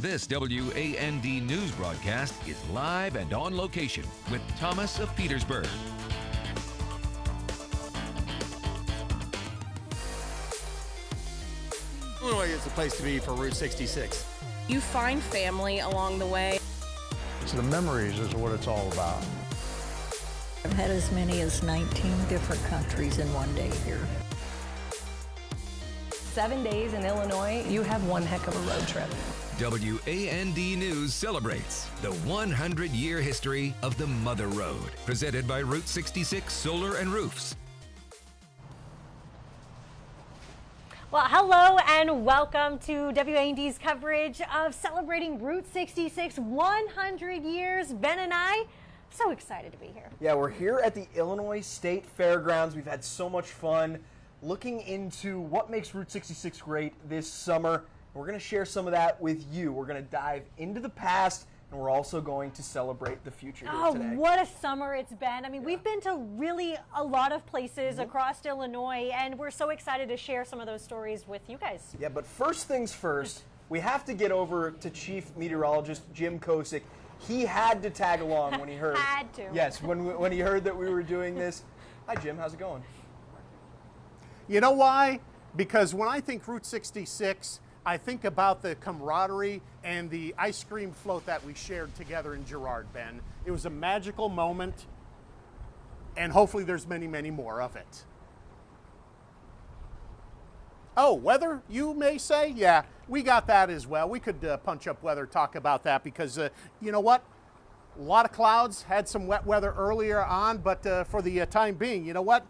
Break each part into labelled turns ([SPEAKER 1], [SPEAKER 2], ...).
[SPEAKER 1] This WAND news broadcast is live and on location with Thomas of Petersburg.
[SPEAKER 2] Illinois is the place to be for Route 66.
[SPEAKER 3] You find family along the way.
[SPEAKER 4] It's the memories is what it's all about.
[SPEAKER 5] I've had as many as 19 different countries in one day here.
[SPEAKER 3] 7 days in Illinois, you have one heck of a road trip.
[SPEAKER 1] WAND News celebrates the 100-year history of the Mother Road, presented by Route 66 Solar and Roofs.
[SPEAKER 6] Well, hello and welcome to WAND's coverage of celebrating Route 66 100 years. Ben and I, so excited to be here.
[SPEAKER 2] Yeah, we're here at the Illinois State Fairgrounds. We've had so much fun looking into what makes Route 66 great this summer. We're going to share some of that with you. We're going to dive into the past, and we're also going to celebrate the future here today.
[SPEAKER 6] Oh, what a summer it's been. I mean, we've been to really a lot of places across Illinois, and we're so excited to share some of those stories with you guys.
[SPEAKER 2] Yeah, but first things first, we have to get over to Chief Meteorologist Jim Kosick. He had to tag along when he heard.
[SPEAKER 6] Had to.
[SPEAKER 2] Yes, when he heard that we were doing this. Hi, Jim. How's it going?
[SPEAKER 7] You know why? Because when I think Route 66, I think about the camaraderie and the ice cream float that we shared together in Girard, Ben. It was a magical moment, and hopefully there's many, many more of it. Oh, weather, you may say? Yeah, we got that as well. We could punch up weather, talk about that, because you know what? A lot of clouds, had some wet weather earlier on, but for the time being, you know what?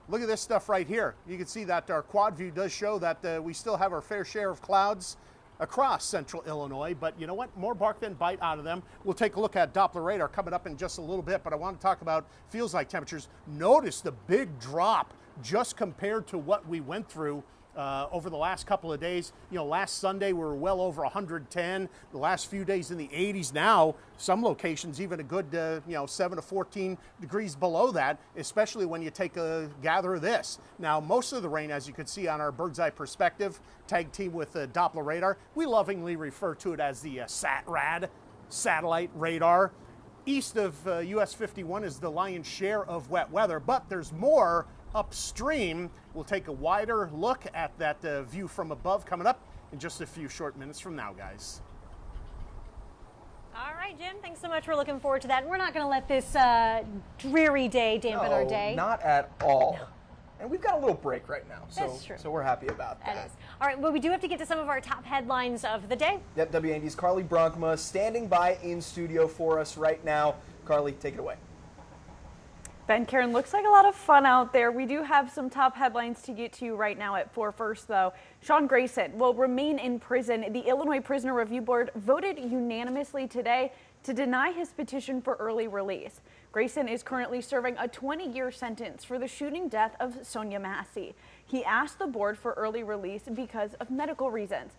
[SPEAKER 7] Look at this stuff right here. You can see that our quad view does show that we still have our fair share of clouds across central Illinois, but you know what? More bark than bite out of them. We'll take a look at Doppler radar coming up in just a little bit, but I want to talk about feels like temperatures. Notice the big drop just compared to what we went through over the last couple of days. You know, last Sunday we were well over 110. The last few days in the 80s. Now, some locations even a good 7 to 14 degrees below that, especially when you take a gather of this. Now, most of the rain, as you can see on our bird's eye perspective, tag team with Doppler radar, we lovingly refer to it as the SATRAD, satellite radar. East of US 51 is the lion's share of wet weather, but there's more upstream. We'll take a wider look at that view from above coming up in just a few short minutes from now, guys.
[SPEAKER 6] All right, Jim, thanks so much. We're looking forward to that. We're not going to let this dreary day dampen our day.
[SPEAKER 2] Not at all.
[SPEAKER 6] No.
[SPEAKER 2] And we've got a little break right now,
[SPEAKER 6] That's true.
[SPEAKER 2] So we're happy about that.
[SPEAKER 6] That is. All right, well, we do have to get to some of our top headlines of the day.
[SPEAKER 2] Yep, WAND's Carly Bronkma standing by in studio for us right now. Carly, take it away.
[SPEAKER 8] Ben, Karen, looks like a lot of fun out there. We do have some top headlines to get to right now at 4 first, though. Sean Grayson will remain in prison. The Illinois Prisoner Review Board voted unanimously today to deny his petition for early release. Grayson is currently serving a 20-year sentence for the shooting death of Sonia Massey. He asked the board for early release because of medical reasons.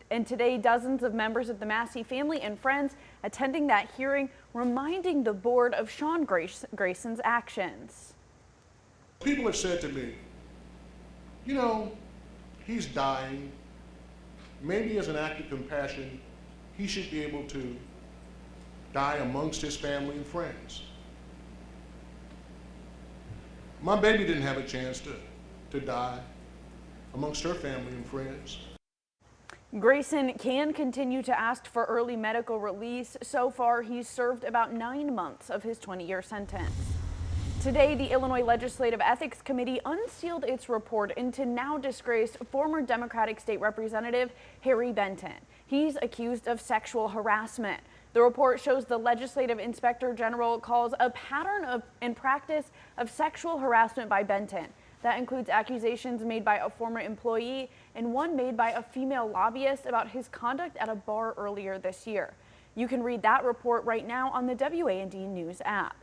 [SPEAKER 8] And today, dozens of members of the Massey family and friends attending that hearing, reminding the board of Sean Grayson's actions.
[SPEAKER 9] People have said to me, you know, he's dying. Maybe as an act of compassion, he should be able to die amongst his family and friends. My baby didn't have a chance to die amongst her family and friends.
[SPEAKER 8] Grayson can continue to ask for early medical release. So far, he's served about 9 months of his 20-year sentence. Today, the Illinois Legislative Ethics Committee unsealed its report into now disgraced former Democratic State Representative Harry Benton. He's accused of sexual harassment. The report shows the Legislative Inspector General calls a pattern and practice of sexual harassment by Benton. That includes accusations made by a former employee and one made by a female lobbyist about his conduct at a bar earlier this year. You can read that report right now on the WAND News app.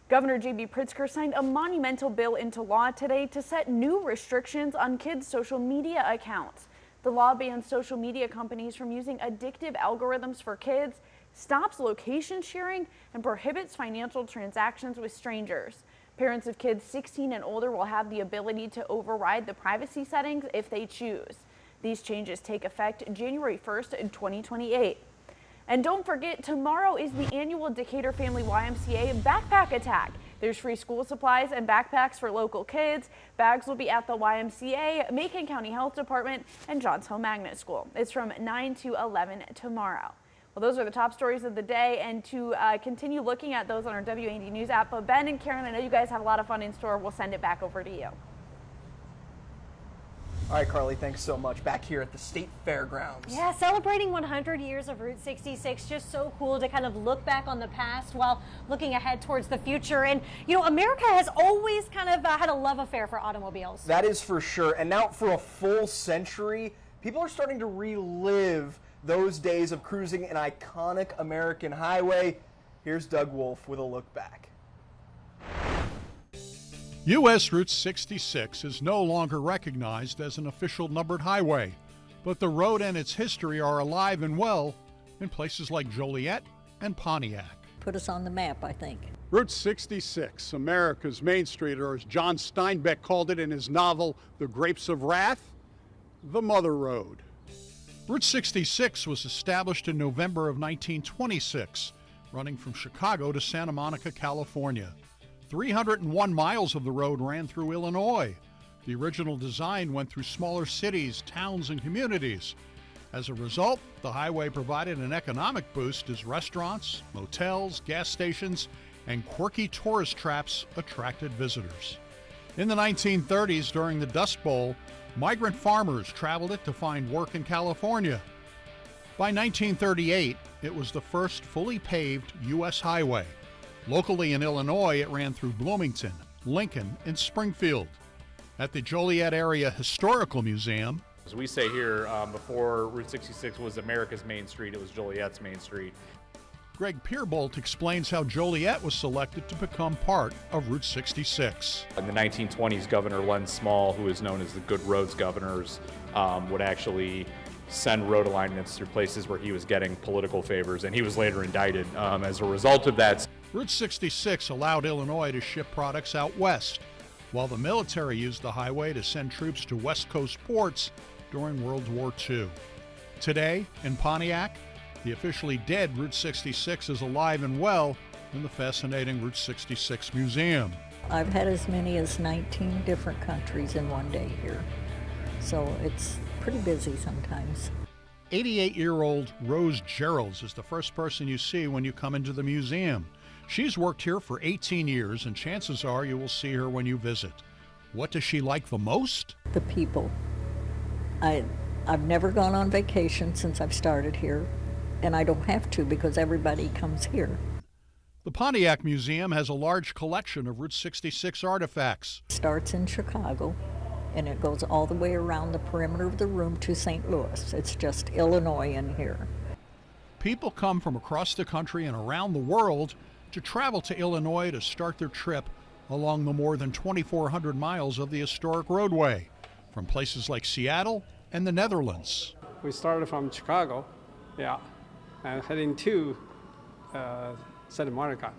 [SPEAKER 8] Governor J.B. Pritzker signed a monumental bill into law today to set new restrictions on kids' social media accounts. The law bans social media companies from using addictive algorithms for kids, stops location sharing, and prohibits financial transactions with strangers. Parents of kids 16 and older will have the ability to override the privacy settings if they choose. These changes take effect January 1st, 2028. And don't forget, tomorrow is the annual Decatur Family YMCA Backpack Attack. There's free school supplies and backpacks for local kids. Bags will be at the YMCA, Macon County Health Department, and Johns Home Magnet School. It's from 9 to 11 tomorrow. Well, those are the top stories of the day, and to continue looking at those on our WAND News app. But Ben and Karen, I know you guys have a lot of fun in store. We'll send it back over to you.
[SPEAKER 2] All right, Carly, thanks so much. Back here at the State Fairgrounds.
[SPEAKER 6] Yeah, celebrating 100 years of Route 66. Just so cool to kind of look back on the past while looking ahead towards the future. And, you know, America has always kind of had a love affair for automobiles.
[SPEAKER 2] That is for sure. And now for a full century, people are starting to relive those days of cruising an iconic American highway. Here's Doug Wolf with a look back.
[SPEAKER 4] U.S. Route 66 is no longer recognized as an official numbered highway, but the road and its history are alive and well in places like Joliet and Pontiac.
[SPEAKER 5] Put us on the map, I think.
[SPEAKER 10] Route 66, America's Main Street, or as John Steinbeck called it in his novel, The Grapes of Wrath, the Mother Road.
[SPEAKER 4] Route 66 was established in November of 1926, running from Chicago to Santa Monica, California. 301 miles of the road ran through Illinois. The original design went through smaller cities, towns, and communities. As a result, the highway provided an economic boost as restaurants, motels, gas stations, and quirky tourist traps attracted visitors. In the 1930s, during the Dust Bowl, migrant farmers traveled it to find work in California. By 1938, it was the first fully paved U.S. highway. Locally in Illinois, it ran through Bloomington, Lincoln, and Springfield. At the Joliet Area Historical Museum,
[SPEAKER 11] as we say here, before Route 66 was America's Main Street, it was Joliet's Main Street.
[SPEAKER 4] Greg Peerbolt explains how Joliet was selected to become part of Route 66.
[SPEAKER 11] In the 1920s, Governor Len Small, who is known as the Good Roads Governors, would actually send road alignments through places where he was getting political favors, and he was later indicted as a result of that.
[SPEAKER 4] Route 66 allowed Illinois to ship products out west, while the military used the highway to send troops to West Coast ports during World War II. Today, in Pontiac, the officially dead Route 66 is alive and well in the fascinating Route 66 Museum.
[SPEAKER 5] I've had as many as 19 different countries in one day here, so it's pretty busy sometimes.
[SPEAKER 4] 88-year-old Rose Geralds is the first person you see when you come into the museum. She's worked here for 18 years, and chances are you will see her when you visit. What does she like the most?
[SPEAKER 5] The people. I've never gone on vacation since I've started here, and I don't have to because everybody comes here.
[SPEAKER 4] The Pontiac Museum has a large collection of Route 66 artifacts.
[SPEAKER 5] It starts in Chicago, and it goes all the way around the perimeter of the room to St. Louis. It's just Illinois in here.
[SPEAKER 4] People come from across the country and around the world to travel to Illinois to start their trip along the more than 2,400 miles of the historic roadway, from places like Seattle and the Netherlands.
[SPEAKER 12] We started from Chicago, and heading to Santa Monica,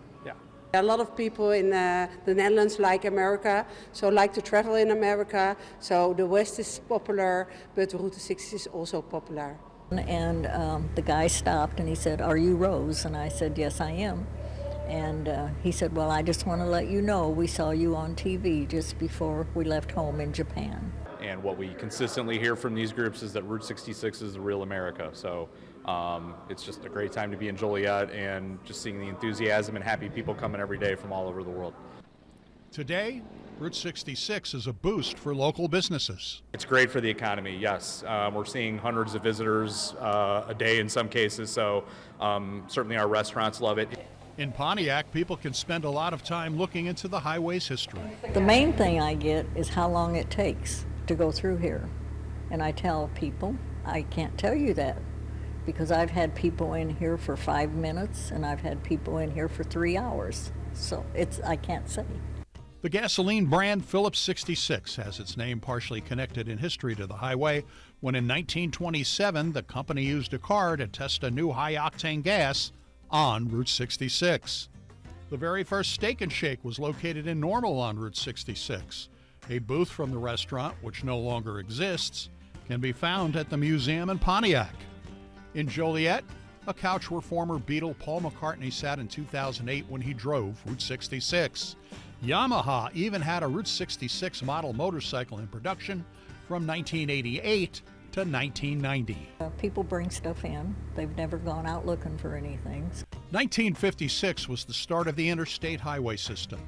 [SPEAKER 13] A lot of people in the Netherlands like America, so like to travel in America. So the West is popular, but Route 66 is also popular.
[SPEAKER 5] And the guy stopped and he said, "Are you Rose?" And I said, "Yes, I am." And he said, "Well, I just want to let you know we saw you on TV just before we left home in Japan."
[SPEAKER 11] And what we consistently hear from these groups is that Route 66 is the real America. So it's just a great time to be in Joliet and just seeing the enthusiasm and happy people coming every day from all over the world.
[SPEAKER 4] Today, Route 66 is a boost for local businesses.
[SPEAKER 11] It's great for the economy, yes. We're seeing hundreds of visitors a day in some cases, so certainly our restaurants love it.
[SPEAKER 4] In Pontiac, people can spend a lot of time looking into the highway's history.
[SPEAKER 5] The main thing I get is how long it takes to go through here. And I tell people, I can't tell you that because I've had people in here for 5 minutes and I've had people in here for 3 hours. So I can't say.
[SPEAKER 4] The gasoline brand Phillips 66 has its name partially connected in history to the highway when in 1927 the company used a car to test a new high-octane gas on Route 66. The very first Steak and Shake was located in Normal on Route 66. A booth from the restaurant, which no longer exists, can be found at the museum in Pontiac. In Joliet, a couch where former Beatle Paul McCartney sat in 2008 when he drove Route 66. Yamaha even had a Route 66 model motorcycle in production from 1988 to 1990.
[SPEAKER 5] People bring stuff in. They've never gone out looking for anything.
[SPEAKER 4] 1956 was the start of the interstate highway system.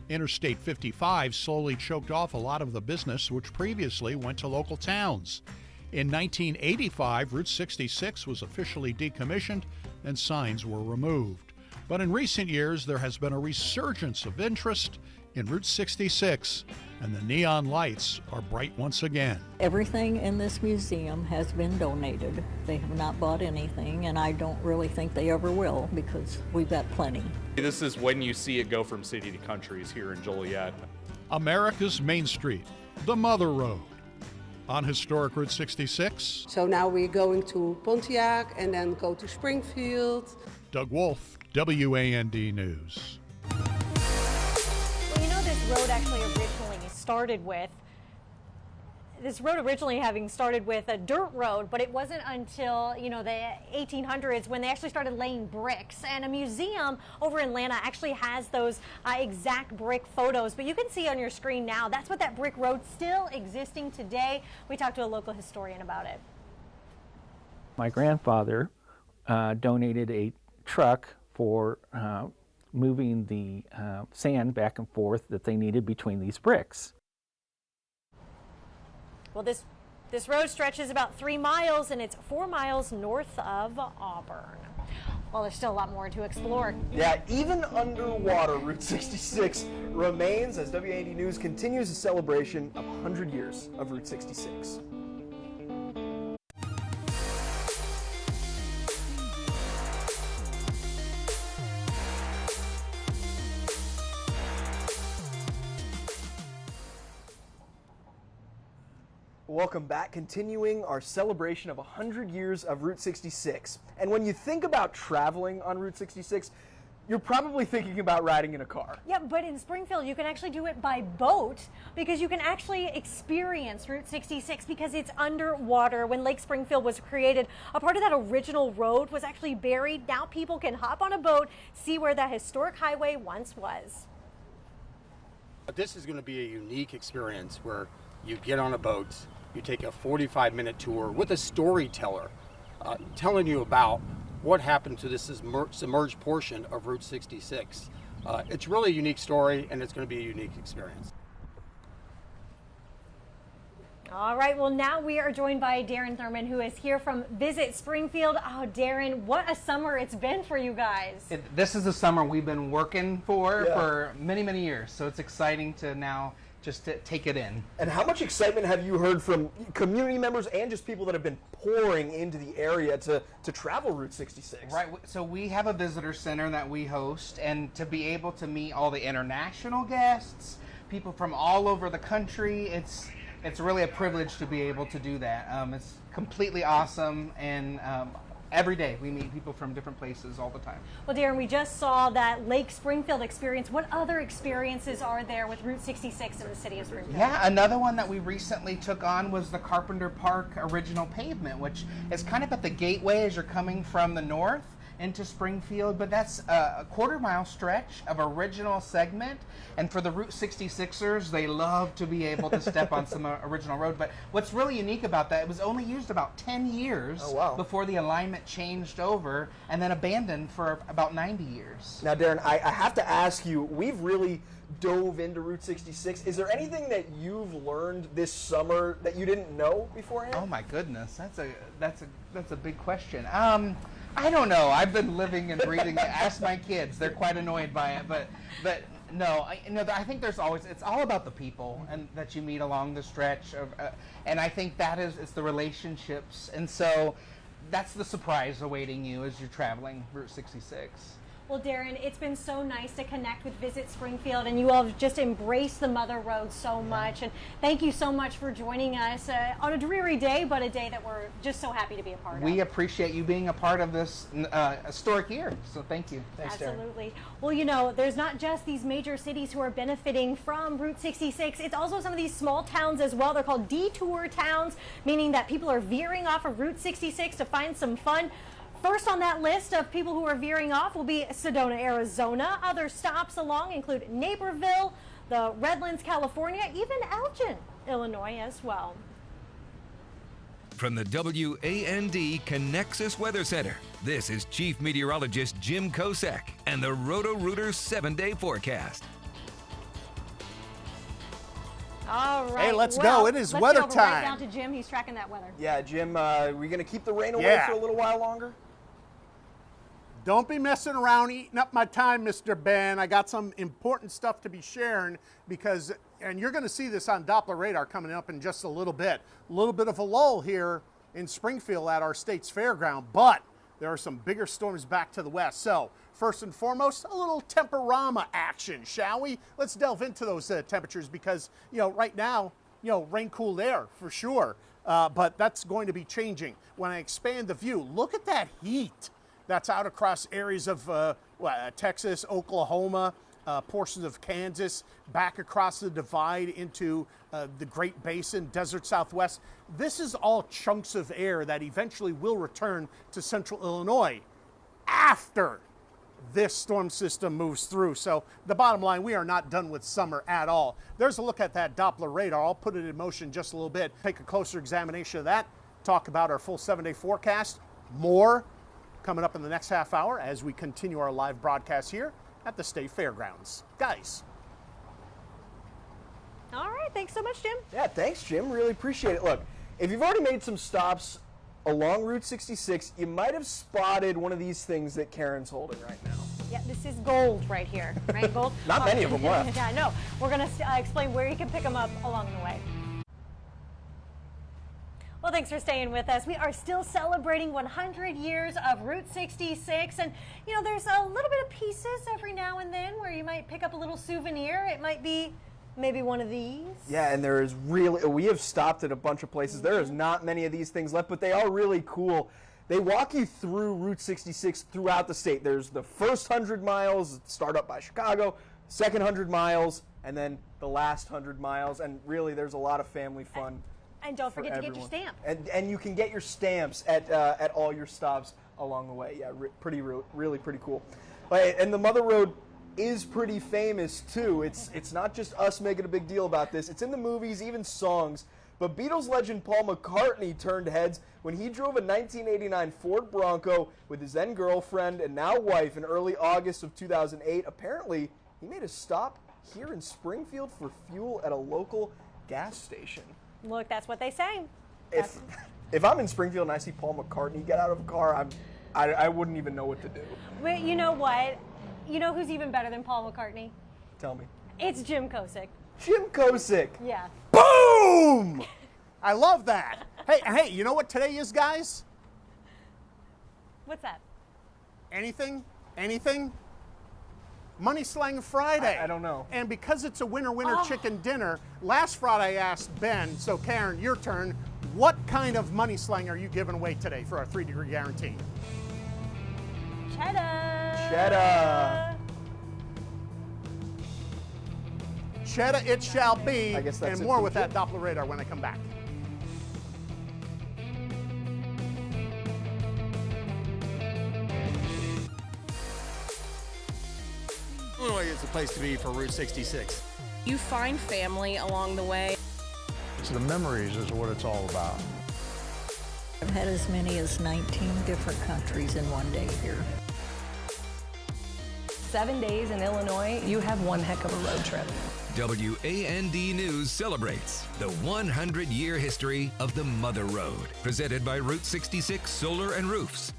[SPEAKER 4] Interstate 55 slowly choked off a lot of the business which previously went to local towns. In 1985, Route 66 was officially decommissioned and signs were removed. But in recent years, there has been a resurgence of interest in Route 66, and the neon lights are bright once again.
[SPEAKER 5] Everything in this museum has been donated. They have not bought anything, and I don't really think they ever will because we've got plenty.
[SPEAKER 11] This is when you see it go from city to countries here in Joliet.
[SPEAKER 4] America's Main Street, the Mother Road. On historic Route 66.
[SPEAKER 13] So now we're going to Pontiac and then go to Springfield.
[SPEAKER 4] Doug Wolf, WAND News.
[SPEAKER 6] Well, you know, this road actually having started with a dirt road, but it wasn't until, the 1800s when they actually started laying bricks. And a museum over in Atlanta actually has those exact brick photos. But you can see on your screen now, that's what that brick road still existing today. We talked to a local historian about it.
[SPEAKER 14] My grandfather donated a truck for moving the sand back and forth that they needed between these bricks.
[SPEAKER 6] Well, this road stretches about 3 miles, and it's 4 miles north of Auburn. Well, there's still a lot more to explore.
[SPEAKER 2] Yeah, even underwater, Route 66 remains as WAND News continues a celebration of 100 years of Route 66. Welcome back, continuing our celebration of 100 years of Route 66. And when you think about traveling on Route 66, you're probably thinking about riding in a car.
[SPEAKER 6] Yeah, but in Springfield, you can actually do it by boat because you can actually experience Route 66 because it's underwater. When Lake Springfield was created, a part of that original road was actually buried. Now people can hop on a boat, see where that historic highway once was.
[SPEAKER 15] This is going to be a unique experience where you get on a boat, you take a 45-minute tour with a storyteller telling you about what happened to this submerged portion of Route 66. It's really a unique story, and it's going to be a unique experience.
[SPEAKER 6] All right, well, now we are joined by Darren Thurman, who is here from Visit Springfield. Oh, Darren, what a summer it's been for you guys.
[SPEAKER 16] This is the summer we've been working for many, many years, so it's exciting to now just to take it in.
[SPEAKER 2] And how much excitement have you heard from community members and just people that have been pouring into the area to travel Route 66?
[SPEAKER 16] Right, so we have a visitor center that we host, and to be able to meet all the international guests, people from all over the country, it's really a privilege to be able to do that. It's completely awesome, and every day we meet people from different places all the time.
[SPEAKER 6] Well, Darren, we just saw that Lake Springfield experience. What other experiences are there with Route 66 in the city of Springfield?
[SPEAKER 16] Yeah, another one that we recently took on was the Carpenter Park original pavement, which is kind of at the gateway as you're coming from the north into Springfield, but that's a quarter-mile stretch of original segment, and for the Route 66ers, they love to be able to step on some original road. But what's really unique about that, it was only used about 10 years before the alignment changed over and then abandoned for about 90 years.
[SPEAKER 2] Now, Darren, I have to ask you, we've really dove into Route 66. Is there anything that you've learned this summer that you didn't know beforehand?
[SPEAKER 16] Oh my goodness, that's a big question. I don't know. I've been living and breathing. Ask my kids; they're quite annoyed by it. But no, I think there's always. It's all about the people and that you meet along the stretch of, and I think it's the relationships, and so that's the surprise awaiting you as you're traveling Route 66.
[SPEAKER 6] Well, Darren, it's been so nice to connect with Visit Springfield, and you all have just embraced the Mother Road so much. And thank you so much for joining us on a dreary day, but a day that we're just so happy to be a part of.
[SPEAKER 16] We appreciate you being a part of this historic year, so thank you.
[SPEAKER 2] Thanks,
[SPEAKER 6] Absolutely. Darren. Well, you know, there's not just these major cities who are benefiting from Route 66. It's also some of these small towns as well. They're called detour towns, meaning that people are veering off of Route 66 to find some fun. First on that list of people who are veering off will be Sedona, Arizona. Other stops along include Naperville, the Redlands, California, even Elgin, Illinois as well.
[SPEAKER 1] From the WAND Connexus Weather Center, this is Chief Meteorologist Jim Kosek and the Roto-Rooters 7-day forecast.
[SPEAKER 6] All right.
[SPEAKER 7] Hey, let's go. It is weather
[SPEAKER 6] let's go
[SPEAKER 7] time.
[SPEAKER 6] Right down to Jim. He's tracking that weather.
[SPEAKER 2] Yeah, Jim, we going to keep the rain away for a little while longer?
[SPEAKER 7] Don't be messing around eating up my time, Mr. Ben. I got some important stuff to be sharing because, and you're going to see this on Doppler radar coming up in just a little bit. A little bit of a lull here in Springfield at our state's fairground, but there are some bigger storms back to the west. So first and foremost, a little temporama action, shall we? Let's delve into those temperatures because, you know, right now, you know, rain cooled air for sure, but that's going to be changing. When I expand the view, look at that heat that's out across areas of Texas, Oklahoma, portions of Kansas, back across the divide into the Great Basin, desert Southwest. This is all chunks of air that eventually will return to central Illinois after this storm system moves through. So the bottom line, we are not done with summer at all. There's a look at that Doppler radar. I'll put it in motion just a little bit, take a closer examination of that, talk about our full 7-day forecast. More coming up in the next half hour as we continue our live broadcast here at the State Fairgrounds. Guys.
[SPEAKER 6] All right. Thanks so much, Jim.
[SPEAKER 2] Yeah, thanks, Jim. Really appreciate it. Look, if you've already made some stops along Route 66, you might have spotted one of these things that Karen's holding right now.
[SPEAKER 6] Yeah, this is gold right here, right? Gold.
[SPEAKER 2] Not many of them left.
[SPEAKER 6] Yeah, no. We're going to explain where you can pick them up along the way. Well, thanks for staying with us. We are still celebrating 100 years of Route 66. And, you know, there's a little bit of pieces every now and then where you might pick up a little souvenir. It might be maybe one of these.
[SPEAKER 2] Yeah, and there is really, we have stopped at a bunch of places. There is not many of these things left, but they are really cool. They walk you through Route 66 throughout the state. There's the first 100 miles, start up by Chicago, second 100 miles, and then the last 100 miles. And really, there's a lot of family fun.
[SPEAKER 6] And don't forget to get your stamp.
[SPEAKER 2] And you can get your stamps at all your stops along the way. Yeah, really pretty cool. And the Mother Road is pretty famous too. It's not just us making a big deal about this. It's in the movies, even songs. But Beatles legend Paul McCartney turned heads when he drove a 1989 Ford Bronco with his then girlfriend and now wife in early August of 2008. Apparently, he made a stop here in Springfield for fuel at a local gas station.
[SPEAKER 6] Look, that's what they say.
[SPEAKER 2] If I'm in Springfield and I see Paul McCartney get out of a car, I wouldn't even know what to do.
[SPEAKER 6] But you know what? You know who's even better than Paul McCartney?
[SPEAKER 2] Tell me.
[SPEAKER 6] It's Jim Kosek.
[SPEAKER 2] Jim Kosek.
[SPEAKER 6] Yeah.
[SPEAKER 7] Boom! I love that. Hey, you know what today is, guys?
[SPEAKER 6] What's that?
[SPEAKER 7] Anything? Money Slang Friday.
[SPEAKER 2] I don't know.
[SPEAKER 7] And because it's a winner chicken dinner, last Friday I asked Ben, so Karen, your turn, what kind of money slang are you giving away today for our 3-degree guarantee?
[SPEAKER 6] Cheddar.
[SPEAKER 7] Cheddar it shall be,
[SPEAKER 2] I guess that's
[SPEAKER 7] and
[SPEAKER 2] it
[SPEAKER 7] more
[SPEAKER 2] from
[SPEAKER 7] with
[SPEAKER 2] Jim.
[SPEAKER 7] that Doppler radar when I come back.
[SPEAKER 17] Illinois is the place to be for Route 66.
[SPEAKER 18] You find family along the way.
[SPEAKER 10] It's the memories is what it's all about.
[SPEAKER 5] I've had as many as 19 different countries in one day here.
[SPEAKER 3] 7 days in Illinois, you have one heck of a road trip.
[SPEAKER 1] WAND News celebrates the 100-year history of the Mother Road, presented by Route 66 Solar and Roofs.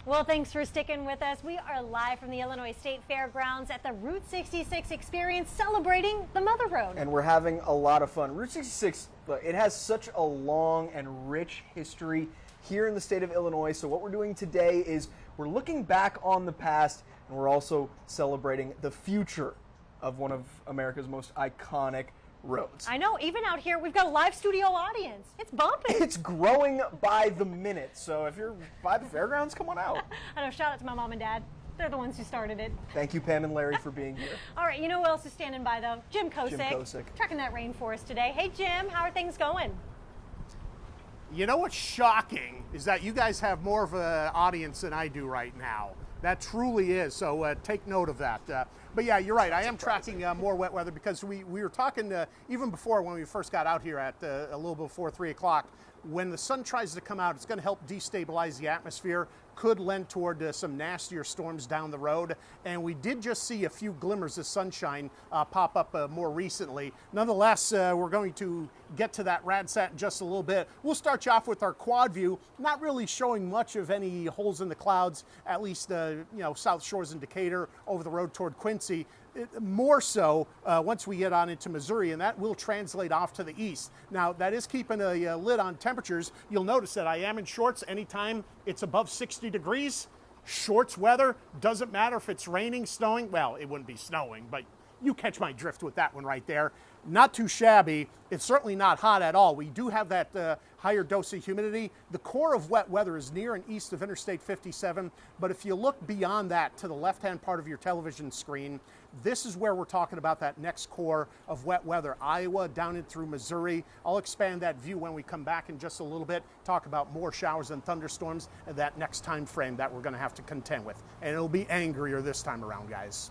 [SPEAKER 6] Well, thanks for sticking with us. We are live from the Illinois State Fairgrounds at the Route 66 experience celebrating the Mother Road.
[SPEAKER 2] And we're having a lot of fun. Route 66 Look, it has such a long and rich history here in the state of Illinois. So what we're doing today is we're looking back on the past, and we're also celebrating the future of one of America's most iconic roads.
[SPEAKER 6] I know, even out here, we've got a live studio audience. It's bumping.
[SPEAKER 2] It's growing by the minute. So if you're by the fairgrounds, come on out.
[SPEAKER 6] I know, shout out to my mom and dad. They're the ones who started it.
[SPEAKER 2] Thank you, Pam and Larry, for being here.
[SPEAKER 6] All right, you know who else is standing by, though? Jim Kosick.
[SPEAKER 2] Jim Kosick.
[SPEAKER 6] Trekking that rainforest today. Hey, Jim, how are things going?
[SPEAKER 7] You know what's shocking is that you guys have more of an audience than I do right now. That truly is, so take note of that. But yeah, you're right, I am tracking more wet weather because we were talking even before when we first got out here at a little before 3 o'clock. When the sun tries to come out, it's going to help destabilize the atmosphere, could lend toward some nastier storms down the road. And we did just see a few glimmers of sunshine pop up more recently. Nonetheless, we're going to get to that RadSat in just a little bit. We'll start you off with our quad view, not really showing much of any holes in the clouds, at least South Shores and Decatur over the road toward Quincy. More so once we get on into Missouri, and that will translate off to the east. Now, that is keeping a lid on temperatures. You'll notice that I am in shorts anytime it's above 60 degrees. Shorts weather, doesn't matter if it's raining, snowing. Well, it wouldn't be snowing, but you catch my drift with that one right there. Not too shabby. It's certainly not hot at all. We do have that higher dose of humidity. The core of wet weather is near and east of Interstate 57, but if you look beyond that to the left-hand part of your television screen, this is where we're talking about that next core of wet weather, Iowa down in through Missouri. I'll expand that view when we come back in just a little bit, talk about more showers and thunderstorms and that next time frame that we're going to have to contend with. And it'll be angrier this time around, guys.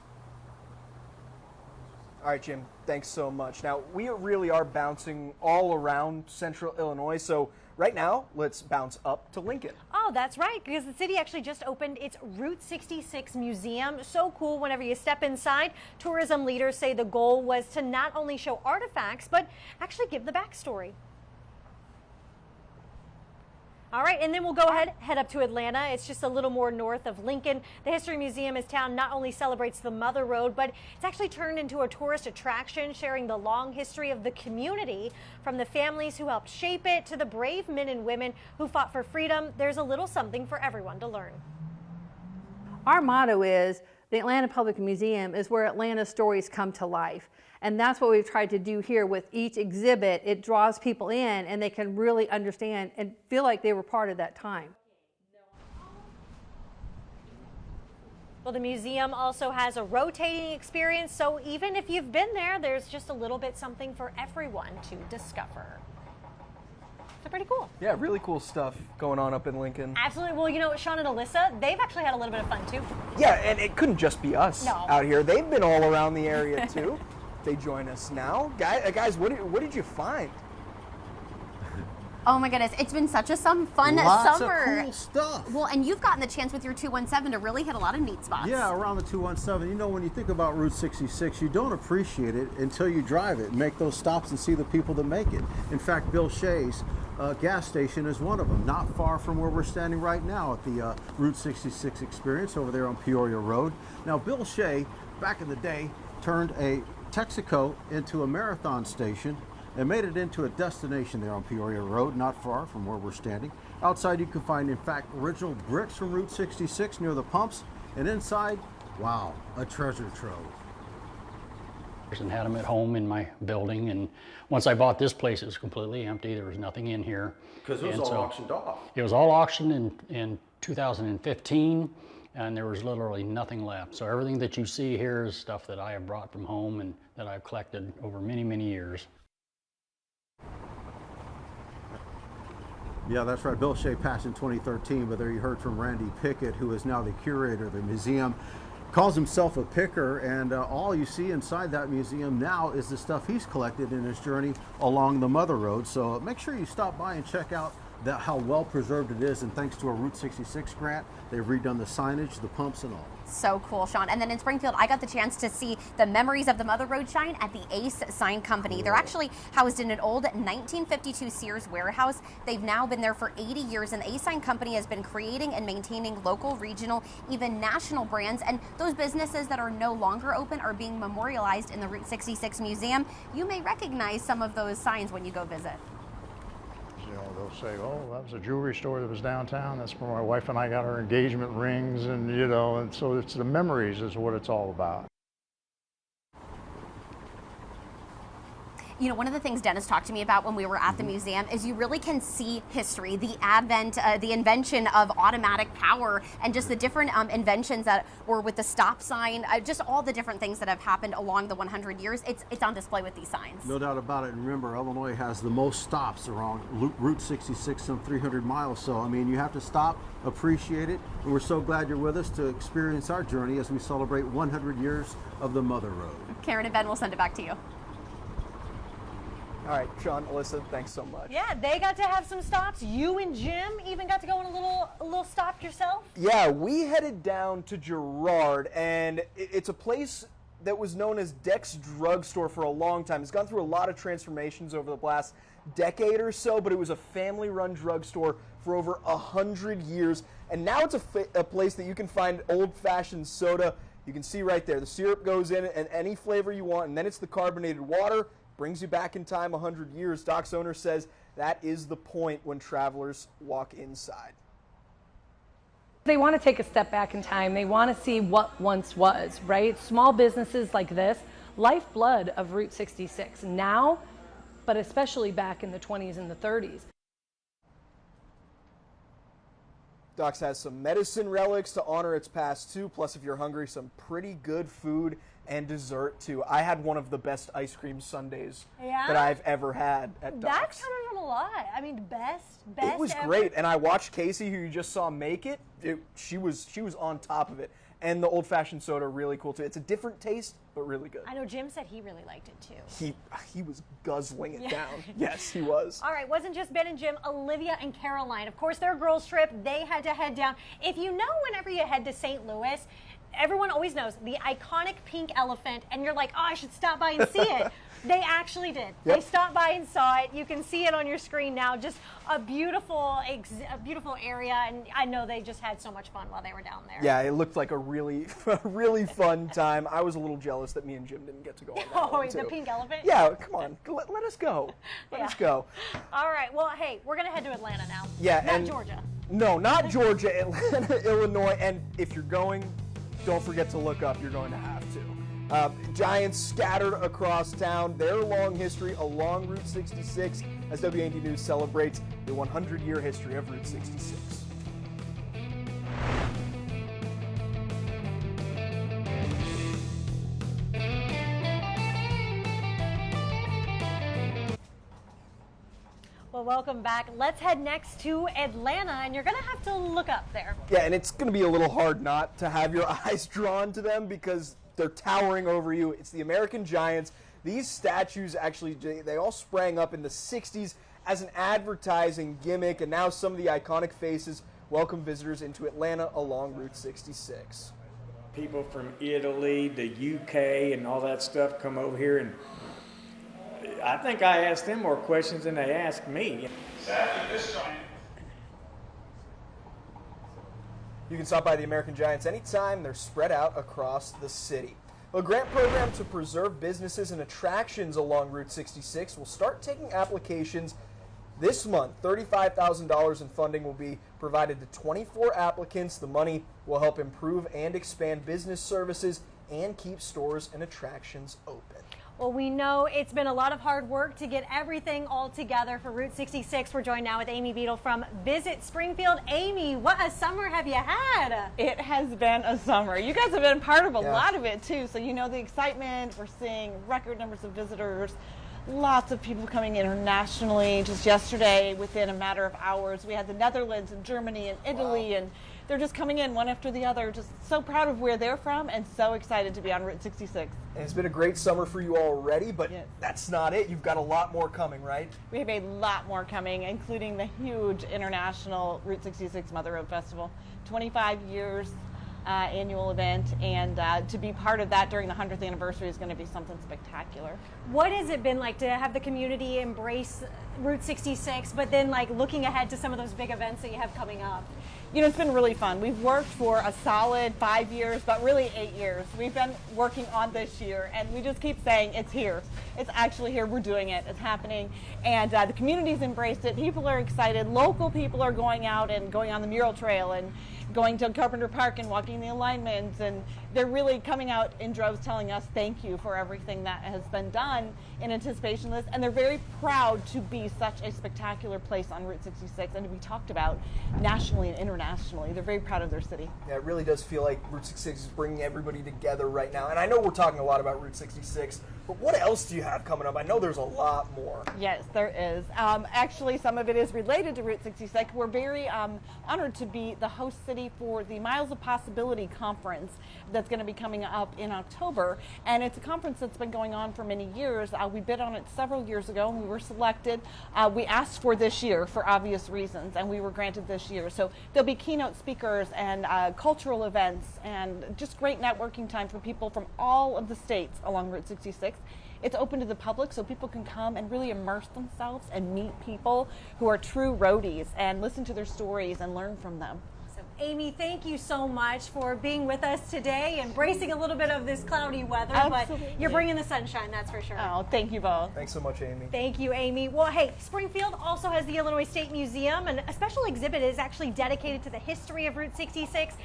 [SPEAKER 2] All right, Jim, thanks so much. Now, we really are bouncing all around central Illinois, so right now, let's bounce up to Lincoln.
[SPEAKER 6] Oh, that's right, because the city actually just opened its Route 66 Museum. So cool whenever you step inside. Tourism leaders say the goal was to not only show artifacts, but actually give the backstory. All right, and then we'll go ahead, head up to Atlanta. It's just a little more north of Lincoln. The History Museum in town not only celebrates the Mother Road, but it's actually turned into a tourist attraction, sharing the long history of the community, from the families who helped shape it to the brave men and women who fought for freedom. There's a little something for everyone to learn.
[SPEAKER 19] Our motto is, the Atlanta Public Museum is where Atlanta stories come to life. And that's what we've tried to do here with each exhibit. It draws people in and they can really understand and feel like they were part of that time.
[SPEAKER 6] Well, the museum also has a rotating experience, so even if you've been there, there's just a little bit something for everyone to discover. So pretty cool.
[SPEAKER 2] Yeah, really cool stuff going on up in Lincoln.
[SPEAKER 6] Absolutely. Well, you know, Sean and Alyssa, they've actually had a little bit of fun too.
[SPEAKER 2] Yeah, and it couldn't just be us out here. They've been all around the area too. They join us now. Guys, what did you find?
[SPEAKER 20] Oh my goodness, it's been such a fun
[SPEAKER 21] Lots
[SPEAKER 20] summer.
[SPEAKER 21] of cool stuff.
[SPEAKER 20] Well, and you've gotten the chance with your 217 to really hit a lot of neat spots.
[SPEAKER 21] Yeah, around the 217. You know, when you think about Route 66, you don't appreciate it until you drive it and make those stops and see the people that make it. In fact, Bill Shea's gas station is one of them, not far from where we're standing right now at the Route 66 experience over there on Peoria Road. Now, Bill Shea, back in the day, turned a Texaco into a marathon station and made it into a destination there on Peoria Road, not far from where we're standing. Outside you can find, in fact, original bricks from Route 66 near the pumps, and inside, wow, a treasure trove.
[SPEAKER 22] And had them at home in my building, and once I bought this place, it was completely empty. There was nothing in here.
[SPEAKER 21] Because it was all auctioned off.
[SPEAKER 22] It was all auctioned in 2015, and there was literally nothing left. So everything that you see here is stuff that I have brought from home and that I've collected over many, many years.
[SPEAKER 21] Yeah, that's right. Bill Shea passed in 2013, but there you heard from Randy Pickett, who is now the curator of the museum. Calls himself a picker, and all you see inside that museum now is the stuff he's collected in his journey along the Mother Road. So make sure you stop by and check out how well preserved it is, and thanks to a Route 66 grant, they've redone the signage, the pumps, and all.
[SPEAKER 20] So cool, Sean. And then in Springfield, I got the chance to see the Memories of the Mother Road sign at the Ace Sign Company. They're actually housed in an old 1952 Sears warehouse. They've now been there for 80 years, and the Ace Sign Company has been creating and maintaining local, regional, even national brands. And those businesses that are no longer open are being memorialized in the Route 66 Museum. You may recognize some of those signs when you go visit.
[SPEAKER 8] You know, they'll say, oh, that was a jewelry store that was downtown. That's where my wife and I got our engagement rings, and you know, and so it's the memories is what it's all about.
[SPEAKER 20] You know, one of the things Dennis talked to me about when we were at the museum is you really can see history, the advent, the invention of automatic power, and just the different inventions that were with the stop sign, just all the different things that have happened along the 100 years. It's on display with these signs.
[SPEAKER 21] No doubt about it. And remember, Illinois has the most stops around Route 66, some 300 miles. So, I mean, you have to stop, appreciate it. And we're so glad you're with us to experience our journey as we celebrate 100 years of the Mother Road.
[SPEAKER 20] Karen and Ben will send it back to you.
[SPEAKER 2] All right, Sean, Alyssa, thanks so much.
[SPEAKER 6] Yeah, they got to have some stops. You and Jim even got to go on a little stop yourself.
[SPEAKER 2] Yeah, we headed down to Girard, and it's a place that was known as Deck's Drugstore for a long time. It's gone through a lot of transformations over the last decade or so, but it was a family-run drugstore for over 100 years, and now it's a place that you can find old-fashioned soda. You can see right there, the syrup goes in and any flavor you want, and then it's the carbonated water. Brings you back in time 100 years. Doc's owner says that is the point when travelers walk inside.
[SPEAKER 3] They want to take a step back in time. They want to see what once was, right? Small businesses like this, lifeblood of Route 66 now, but especially back in the 20s and the 30s.
[SPEAKER 2] Doc's has some medicine relics to honor its past too, plus if you're hungry, some pretty good food and dessert too. I had one of the best ice cream sundaes that I've ever had at Doc's.
[SPEAKER 6] That's coming from a lot. I mean, best
[SPEAKER 2] It was
[SPEAKER 6] ever.
[SPEAKER 2] great, and I watched Casey, who you just saw make it. She was on top of it. And the old-fashioned soda, really cool too. It's a different taste, but really good.
[SPEAKER 6] I know Jim said he really liked it too.
[SPEAKER 2] He was guzzling it down. Yes, he was.
[SPEAKER 6] All right, wasn't just Ben and Jim, Olivia and Caroline. Of course, their girls trip, they had to head down. If you know, whenever you head to St. Louis, everyone always knows the iconic pink elephant, and you're like, oh, I should stop by and see it. They actually did.
[SPEAKER 2] Yep.
[SPEAKER 6] They stopped by and saw it. You can see it on your screen now. Just a beautiful area, and I know they just had so much fun while they were down there.
[SPEAKER 2] Yeah, it looked like a really fun time. I was a little jealous that me and Jim didn't get to go on that one, too.
[SPEAKER 6] The pink elephant?
[SPEAKER 2] Yeah, come on. Let us go. Let us go.
[SPEAKER 6] All right, well, hey, we're going to head to Atlanta now.
[SPEAKER 2] Yeah,
[SPEAKER 6] Not Georgia.
[SPEAKER 2] No, not Georgia, Atlanta, Illinois. And if you're going, don't forget to look up. You're going to have to. Giants scattered across town, their long history along Route 66 as WAND News celebrates the 100-year history of Route 66.
[SPEAKER 6] Well, welcome back. Let's head next to Atlanta, and you're going to have to look up there.
[SPEAKER 2] Yeah, and it's going to be a little hard not to have your eyes drawn to them because they're towering over you. It's the American Giants. These statues actually, they all sprang up in the 60s as an advertising gimmick, and now some of the iconic faces welcome visitors into Atlanta along Route 66.
[SPEAKER 9] People from Italy, the UK, and all that stuff come over here, and I think I asked them more questions than they asked me.
[SPEAKER 2] You can stop by the American Giants anytime. They're spread out across the city. A grant program to preserve businesses and attractions along Route 66 will start taking applications this month. $35,000 in funding will be provided to 24 applicants. The money will help improve and expand business services and keep stores and attractions open.
[SPEAKER 6] Well, we know it's been a lot of hard work to get everything all together for Route 66. We're joined now with Amy Beadle from Visit Springfield. Amy, what a summer have you had?
[SPEAKER 23] It has been a summer. You guys have been part of a lot of it, too. So you know the excitement. We're seeing record numbers of visitors. lots of people coming internationally. Just yesterday, within a matter of hours, we had the Netherlands and Germany and Italy, and they're just coming in one after the other. Just so proud of where they're from and so excited to be on Route 66.
[SPEAKER 2] And it's been a great summer for you already, but that's not it. You've got a lot more coming, right?
[SPEAKER 23] We have a lot more coming, including the huge international Route 66 Mother Road Festival. 25 years annual event, and to be part of that during the 100th anniversary is going to be something spectacular.
[SPEAKER 6] What has it been like to have the community embrace Route 66, but then like looking ahead to some of those big events that you have coming up?
[SPEAKER 23] You know, it's been really fun. We've worked for a solid 5 years, but really 8 years. We've been working on this year, and we just keep saying it's here. It's actually here. We're doing it. It's happening. And the community's embraced it. People are excited. Local people are going out and going on the mural trail and going to Carpenter Park and walking the alignments, and they're really coming out in droves telling us thank you for everything that has been done in anticipation of this, and they're very proud to be such a spectacular place on Route 66 and to be talked about nationally and internationally. They're very proud of their city.
[SPEAKER 2] Yeah, it really does feel like Route 66 is bringing everybody together right now, and I know we're talking a lot about Route 66, but what else do you have coming up? I know there's a lot more.
[SPEAKER 23] Yes, there is. Actually, some of it is related to Route 66. We're very honored to be the host city for the Miles of Possibility conference that's going to be coming up in October. And it's a conference that's been going on for many years. We bid on it several years ago and we were selected. We asked for this year for obvious reasons, and we were granted this year. So there'll be keynote speakers and cultural events and just great networking time for people from all of the states along Route 66. It's open to the public, so people can come and really immerse themselves and meet people who are true roadies and listen to their stories and learn from them.
[SPEAKER 6] Amy, thank you so much for being with us today, embracing a little bit of this cloudy weather,
[SPEAKER 23] Absolutely.
[SPEAKER 6] But you're bringing the sunshine, that's for sure.
[SPEAKER 23] Oh, thank you both.
[SPEAKER 2] Thanks so much, Amy.
[SPEAKER 6] Thank you, Amy. Well, hey, Springfield also has the Illinois State Museum, and a special exhibit is actually dedicated to the history of Route 66.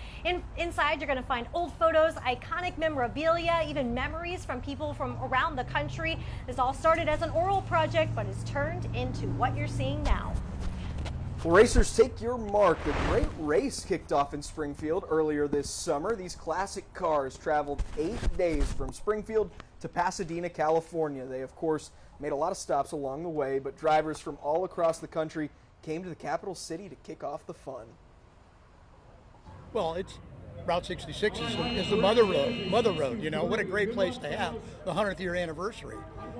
[SPEAKER 6] Inside, you're going to find old photos, iconic memorabilia, even memories from people from around the country. This all started as an oral project, but has turned into what you're seeing now.
[SPEAKER 2] Well, racers, take your mark. The great race kicked off in Springfield earlier this summer. These classic cars traveled 8 days from Springfield to Pasadena, California. They, of course, made a lot of stops along the way, but drivers from all across the country came to the capital city to kick off the fun.
[SPEAKER 11] Well, it's Route 66 is the mother road. You know, what a great place to have the 100th year anniversary.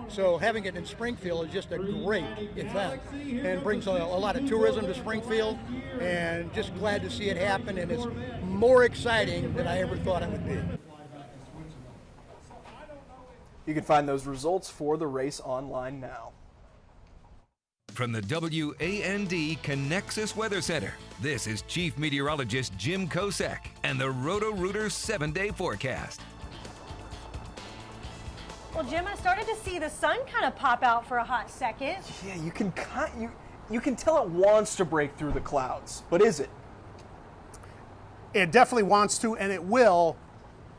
[SPEAKER 11] So having it in Springfield is just a great event and brings a lot of tourism to Springfield, and just glad to see it happen, and it's more exciting than I ever thought it would be.
[SPEAKER 2] You can find those results for the race online now.
[SPEAKER 1] From the WAND Connexus Weather Center, this is Chief Meteorologist Jim Kosek and the Roto-Rooter 7-day forecast.
[SPEAKER 6] Well, Jim, I started to see the sun kind of pop out for a hot second.
[SPEAKER 2] Yeah, you can tell it wants to break through the clouds, but is it?
[SPEAKER 7] It definitely wants to, and it will.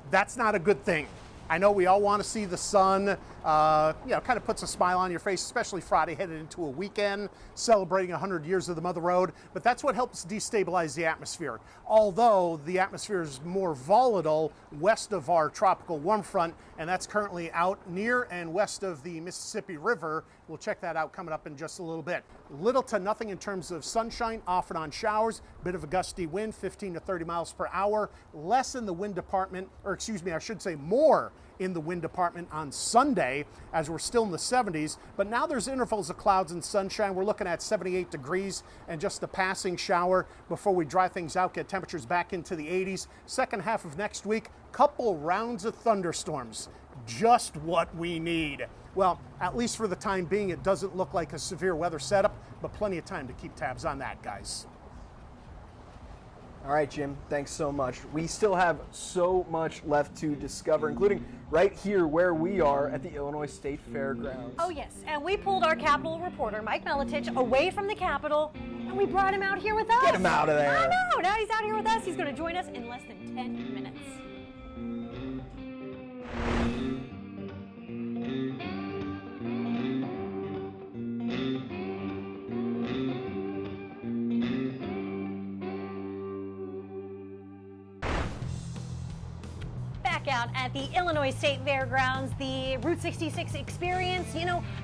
[SPEAKER 7] That's not a good thing. I know we all want to see the sun, kind of puts a smile on your face, especially Friday headed into a weekend celebrating 100 years of the Mother Road, but that's what helps destabilize the atmosphere. Although the atmosphere is more volatile west of our tropical warm front, and that's currently out near and west of the Mississippi River. We'll check that out coming up in just a little bit. Little to nothing in terms of sunshine, off and on showers, bit of a gusty wind, 15 to 30 miles per hour, less in the wind department, or excuse me, I should say more in the wind department on Sunday as we're still in the 70s, but now there's intervals of clouds and sunshine. We're looking at 78 degrees and just a passing shower before we dry things out, get temperatures back into the 80s. Second half of next week, couple rounds of thunderstorms, just what we need. Well, at least for the time being, it doesn't look like a severe weather setup, but plenty of time to keep tabs on that, guys.
[SPEAKER 2] All right, Jim, thanks so much. We still have so much left to discover, including right here where we are at the Illinois State Fairgrounds.
[SPEAKER 6] Oh, yes, and we pulled our Capitol reporter, Mike Miletich, away from the Capitol, and we brought him out here with us.
[SPEAKER 2] Get him out of there.
[SPEAKER 6] I know, now he's out here with us. He's going to join us in less than 10 minutes. out at the Illinois State Fairgrounds. The Route 66 experience,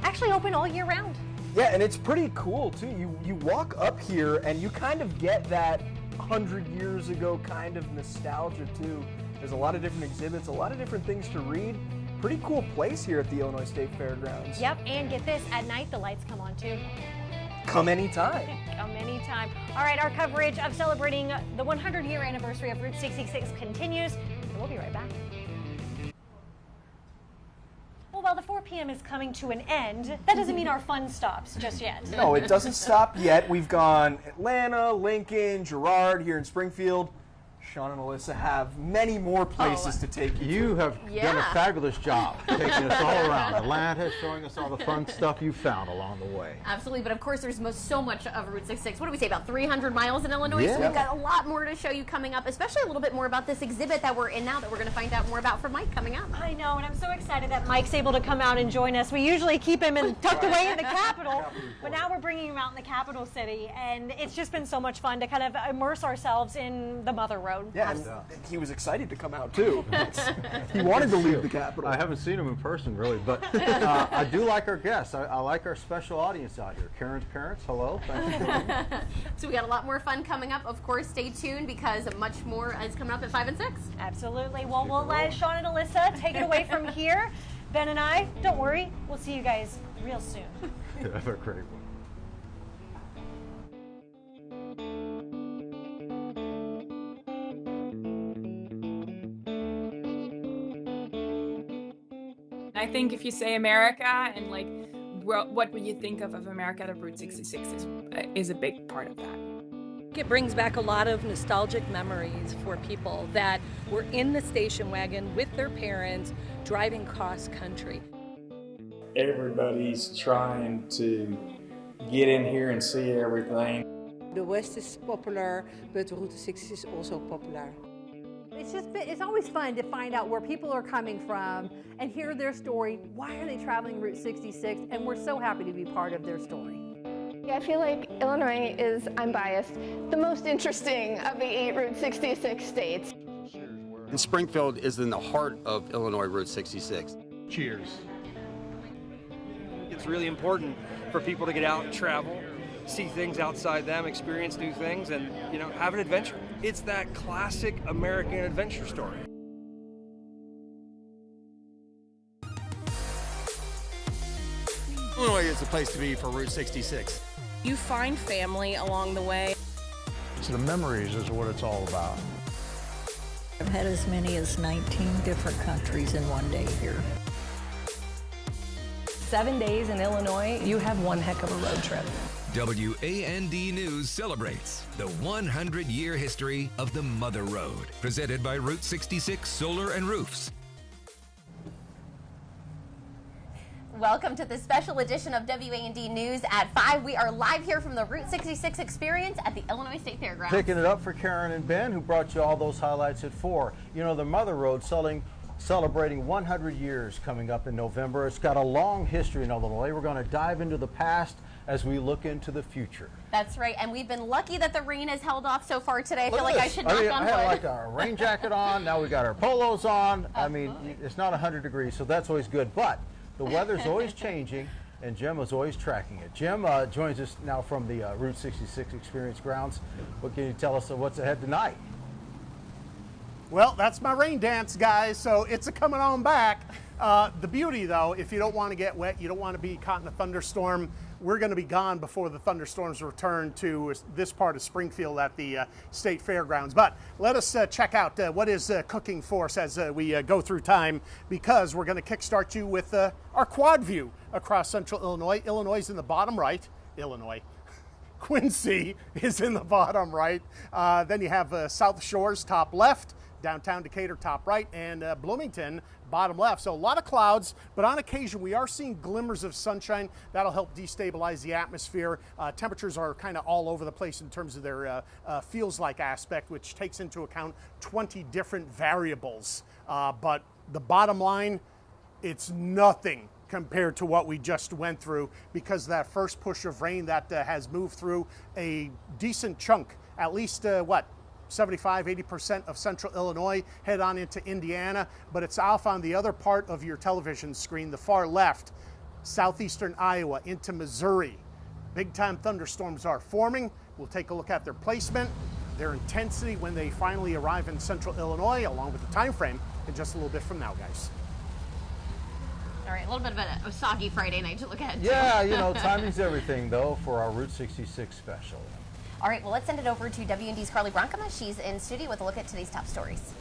[SPEAKER 6] actually open all year round.
[SPEAKER 2] Yeah, and it's pretty cool too. You walk up here and you kind of get that 100 years ago kind of nostalgia too. There's a lot of different exhibits, a lot of different things to read. Pretty cool place here at the Illinois State Fairgrounds.
[SPEAKER 6] Yep, and get this, at night the lights come on too.
[SPEAKER 2] Come anytime.
[SPEAKER 6] Come anytime. All right, our coverage of celebrating the 100-year anniversary of Route 66 continues, and we'll be right back. Well, while the 4 p.m. is coming to an end, that doesn't mean our fun stops just yet.
[SPEAKER 2] No, it doesn't stop yet. We've gone Atlanta, Lincoln, Girard here in Springfield. Sean and Alyssa have many more places to take you.
[SPEAKER 21] You have done a fabulous job taking us all around Atlanta, showing us all the fun stuff you found along the way.
[SPEAKER 20] Absolutely, but of course there's so much of Route 66. What do we say, about 300 miles in Illinois?
[SPEAKER 21] Yeah.
[SPEAKER 20] So we've got a lot more to show you coming up, especially a little bit more about this exhibit that we're in now that we're going to find out more about from Mike coming up.
[SPEAKER 6] I know, and I'm so excited that Mike's able to come out and join us. We usually keep him tucked away in the Capitol, but now we're bringing him out in the capital city, and it's just been so much fun to kind of immerse ourselves in the Mother Road.
[SPEAKER 2] Yeah, and he was excited to come out too. He wanted to leave the Capitol.
[SPEAKER 21] I haven't seen him in person really, but I do like our guests. I like our special audience out here. Karen's parents, hello. Thank you for coming.
[SPEAKER 20] So we got a lot more fun coming up. Of course, stay tuned because much more is coming up at 5 and 6.
[SPEAKER 6] Absolutely. Well, we'll let Sean and Alyssa take it away from here. Ben and I, don't worry, we'll see you guys real soon.
[SPEAKER 21] Have a great one.
[SPEAKER 4] I think if you say America and what would you think of America, the Route 66 is a big part of that.
[SPEAKER 3] It brings back a lot of nostalgic memories for people that were in the station wagon with their parents driving cross country.
[SPEAKER 9] Everybody's trying to get in here and see everything.
[SPEAKER 12] The West is popular, but Route 66 is also popular.
[SPEAKER 19] It's always fun to find out where people are coming from and hear their story. Why are they traveling Route 66? And we're so happy to be part of their story.
[SPEAKER 13] I feel like Illinois is, I'm biased, the most interesting of the 8 Route 66 states.
[SPEAKER 15] And Springfield is in the heart of Illinois Route 66.
[SPEAKER 17] Cheers.
[SPEAKER 24] It's really important for people to get out and travel, see things outside them, experience new things, and have an adventure. It's that classic American adventure story.
[SPEAKER 17] Illinois is the place to be for Route 66.
[SPEAKER 18] You find family along the way.
[SPEAKER 8] It's the memories is what it's all about.
[SPEAKER 5] I've had as many as 19 different countries in one day here.
[SPEAKER 3] 7 days in Illinois, you have one heck of a road trip.
[SPEAKER 1] WAND News celebrates the 100-year history of the Mother Road, presented by Route 66 Solar and Roofs.
[SPEAKER 20] Welcome to the special edition of WAND News at 5. We are live here from the Route 66 experience at the Illinois State Fairgrounds.
[SPEAKER 21] Picking it up for Karen and Ben, who brought you all those highlights at 4. The Mother Road celebrating 100 years coming up in November. It's got a long history in Illinois. We're going to dive into the past as we look into the future.
[SPEAKER 20] That's right, and we've been lucky that the rain has held off so far today. I feel like I should knock on wood.
[SPEAKER 21] I had like our rain jacket on, now we got our polos on. I mean, it's not 100 degrees, so that's always good. But the weather's always changing, and Jim is always tracking it. Jim joins us now from the Route 66 Experience Grounds. What can you tell us of what's ahead tonight?
[SPEAKER 7] Well, that's my rain dance, guys, so it's coming on back. The beauty, though, if you don't want to get wet, you don't want to be caught in a thunderstorm, we're going to be gone before the thunderstorms return to this part of Springfield at the State Fairgrounds. But let us check out what is cooking for us as we go through time, because we're going to kickstart you with our quad view across central Illinois. Illinois is in the bottom right. Illinois. Quincy is in the bottom right. Then you have South Shores top left, downtown Decatur top right, and Bloomington bottom left. So a lot of clouds, but on occasion we are seeing glimmers of sunshine. That'll help destabilize the atmosphere. Temperatures are kind of all over the place in terms of their feels like aspect, which takes into account 20 different variables. But the bottom line, it's nothing compared to what we just went through, because that first push of rain that has moved through a decent chunk, at least 75–80% of central Illinois, head on into Indiana, but it's off on the other part of your television screen, the far left, southeastern Iowa into Missouri. Big time thunderstorms are forming. We'll take a look at their placement, their intensity when they finally arrive in central Illinois, along with the time frame in just a little bit from now, guys.
[SPEAKER 20] All right, a little bit of a soggy Friday night to look ahead to.
[SPEAKER 21] Yeah, you know, timing's everything, though, for our Route 66 special.
[SPEAKER 20] All right, well, let's send it over to WND's Carly Bronkema. She's in studio with a look at today's top stories.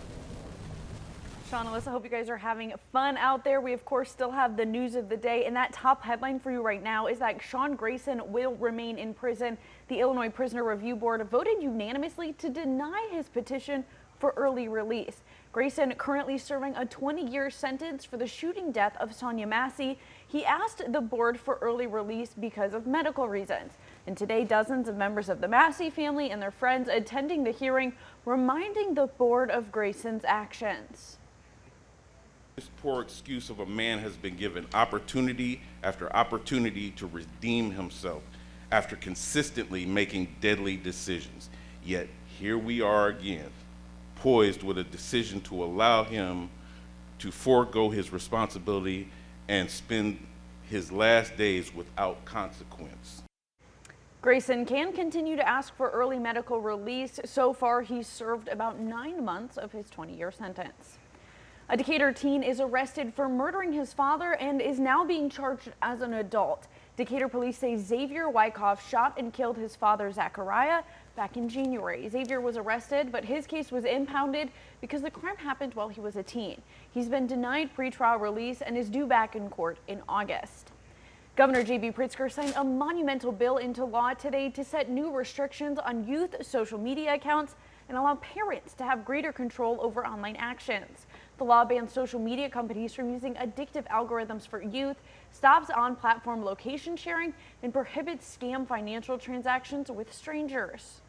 [SPEAKER 10] Sean, Alyssa, hope you guys are having fun out there. We, of course, still have the news of the day, and that top headline for you right now is that Sean Grayson will remain in prison. The Illinois Prisoner Review Board voted unanimously to deny his petition for early release. Grayson currently serving a 20-year sentence for the shooting death of Sonia Massey. He asked the board for early release because of medical reasons. And today, dozens of members of the Massey family and their friends attending the hearing, reminding the board of Grayson's actions.
[SPEAKER 14] This poor excuse of a man has been given opportunity after opportunity to redeem himself after consistently making deadly decisions. Yet here we are again, poised with a decision to allow him to forego his responsibility and spend his last days without consequence.
[SPEAKER 10] Grayson can continue to ask for early medical release. So far, he's served about 9 months of his 20-year sentence. A Decatur teen is arrested for murdering his father and is now being charged as an adult. Decatur police say Xavier Wyckoff shot and killed his father, Zachariah, back in January. Xavier was arrested, but his case was impounded because the crime happened while he was a teen. He's been denied pretrial release and is due back in court in August. Governor J.B. Pritzker signed a monumental bill into law today to set new restrictions on youth social media accounts and allow parents to have greater control over online actions. The law bans social media companies from using addictive algorithms for youth, stops on-platform location sharing, and prohibits scam financial transactions with strangers.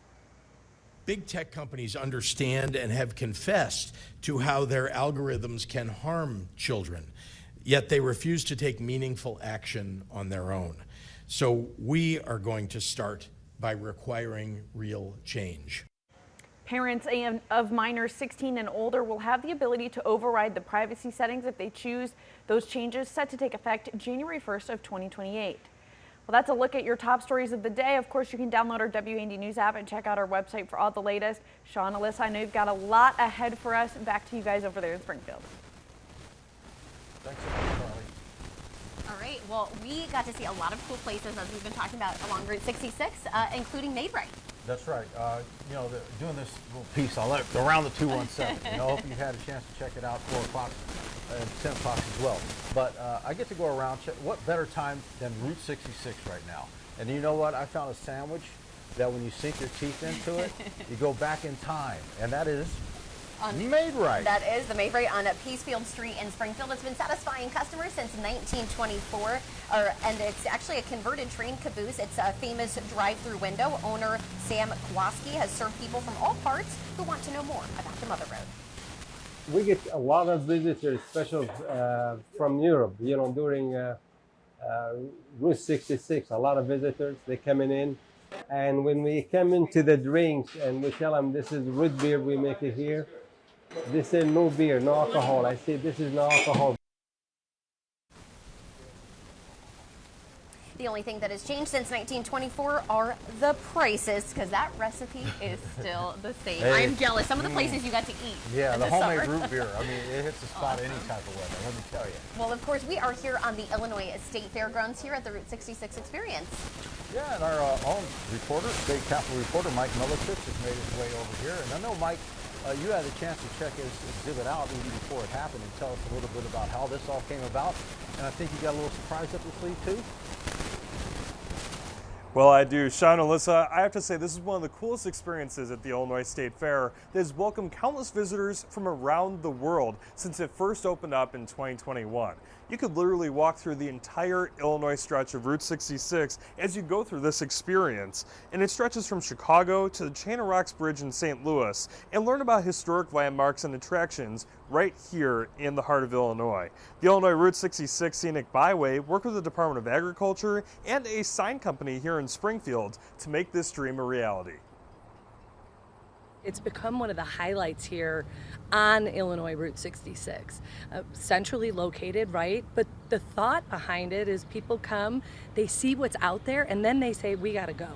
[SPEAKER 16] Big tech companies understand and have confessed to how their algorithms can harm children, yet they refuse to take meaningful action on their own. So we are going to start by requiring real change.
[SPEAKER 10] Parents of minors 16 and older will have the ability to override the privacy settings if they choose. Those changes set to take effect January 1st of 2028. Well, that's a look at your top stories of the day. Of course, you can download our WND News app and check out our website for all the latest. Sean, Alyssa, I know you've got a lot ahead for us. Back to you guys over there in Springfield.
[SPEAKER 21] Thanks so much, Carly.
[SPEAKER 20] All right, well, we got to see a lot of cool places, as we've been talking about, along Route 66, including Made Right.
[SPEAKER 21] That's right. You know, doing this little piece, I'll let it go around the 217. You know, hope you had a chance to check it out 4 o'clock and 10 o'clock as well. But I get to go around. What better time than Route 66 right now? And you know what? I found a sandwich that when you sink your teeth into it, you go back in time, and that is Made Right.
[SPEAKER 20] That is the Made Right on Peacefield Street in Springfield. It's been satisfying customers since 1924, and it's actually a converted train caboose. It's a famous drive-through window. Owner Sam Kowalski has served people from all parts who want to know more about the Mother Road.
[SPEAKER 22] We get a lot of visitors, especially from Europe, you know, during Route 66. A lot of visitors, they coming in. And when we come into the drinks and we tell them this is root beer, we make it here. They say no beer, no alcohol. I say this is no alcohol.
[SPEAKER 20] The only thing that has changed since 1924 are the prices, because that recipe is still the same.
[SPEAKER 21] Hey.
[SPEAKER 20] I'm jealous. Some of the places you got to eat.
[SPEAKER 21] Yeah,
[SPEAKER 20] in
[SPEAKER 21] the homemade
[SPEAKER 20] summer.
[SPEAKER 21] root beer. I mean, it hits the spot any type of weather, let me tell you.
[SPEAKER 20] Well, of course, we are here on the Illinois State Fairgrounds here at the Route 66 Experience.
[SPEAKER 21] Yeah, and our own reporter, state capitol reporter, Mike Milicic, has made his way over here. And I know, Mike, you had a chance to check his exhibit out even before it happened and tell us a little bit about how this all came about. And I think you got a little surprise up your sleeve, too.
[SPEAKER 25] Well, I do. Sean, Alyssa, I have to say this is one of the coolest experiences at the Illinois State Fair that has welcomed countless visitors from around the world since it first opened up in 2021. You could literally walk through the entire Illinois stretch of Route 66 as you go through this experience. And it stretches from Chicago to the Chain of Rocks Bridge in St. Louis and learn about historic landmarks and attractions right here in the heart of Illinois. The Illinois Route 66 Scenic Byway worked with the Department of Agriculture and a sign company here in Springfield to make this dream a reality.
[SPEAKER 3] It's become one of the highlights here on Illinois Route 66. Centrally located, right? But the thought behind it is people come, they see what's out there, and then they say, we gotta go.